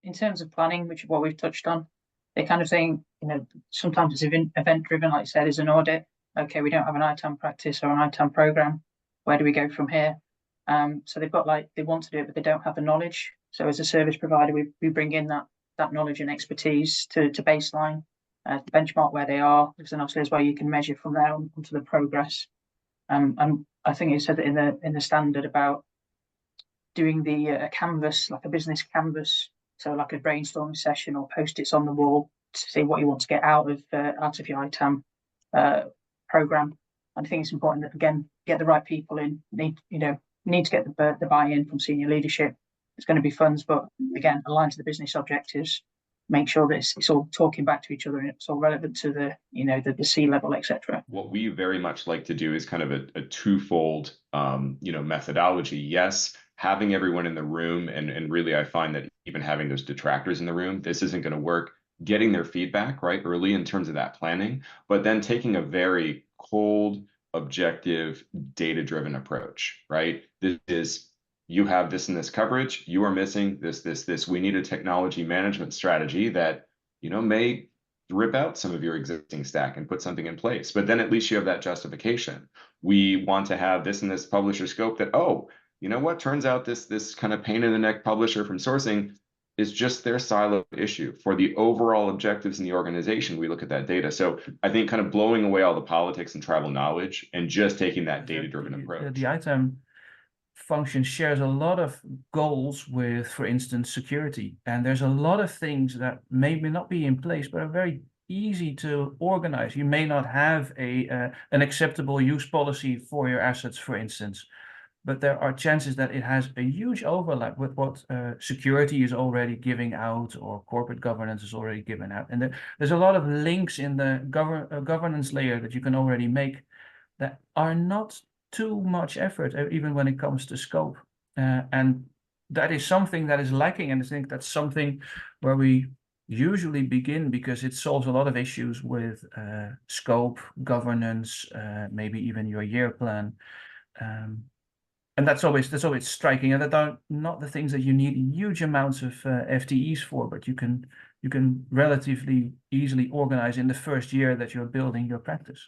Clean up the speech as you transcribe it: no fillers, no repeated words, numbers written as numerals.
In terms of planning, which is what we've touched on, they're kind of saying, sometimes it's event driven, like you said, is an audit. Okay, we don't have an ITAM practice or an ITAM program. Where do we go from here? So they've got they want to do it, but they don't have the knowledge. So as a service provider, we bring in that knowledge and expertise to baseline, benchmark where they are, because then obviously as well you can measure from there onto the progress. And I think you said that in the standard about doing the canvas, like a business canvas, so like a brainstorming session or post-its on the wall to see what you want to get out of your ITAM program. And I think it's important that, again, get the right people in. Need to get the buy-in from senior leadership. It's going to be funds, but again, align to the business objectives. Make sure that it's all talking back to each other and it's all relevant to the C level, etc. What we very much like to do is kind of a twofold methodology. Yes, having everyone in the room, and really I find that even having those detractors in the room, this isn't going to work. Getting their feedback right early in terms of that planning, but then taking a very cold, objective, data-driven approach, right? This is, you have this and this coverage, you are missing this. We need a technology management strategy that, may rip out some of your existing stack and put something in place. But then at least you have that justification. We want to have this and this publisher scope that, oh, you know what? Turns out this kind of pain in the neck publisher from sourcing is just their silo issue. For the overall objectives in the organization, we look at that data. So I think kind of blowing away all the politics and tribal knowledge and just taking that data-driven approach. The ITAM function shares a lot of goals with, for instance, security. And there's a lot of things that may not be in place, but are very easy to organize. You may not have an acceptable use policy for your assets, for instance, but there are chances that it has a huge overlap with what security is already giving out or corporate governance is already given out. And there's a lot of links in the governance layer that you can already make that are not too much effort, even when it comes to scope. And that is something that is lacking. And I think that's something where we usually begin, because it solves a lot of issues with scope, governance, maybe even your year plan. And that's always striking, and that are not the things that you need huge amounts of FTEs for, but you can relatively easily organize in the first year that you're building your practice.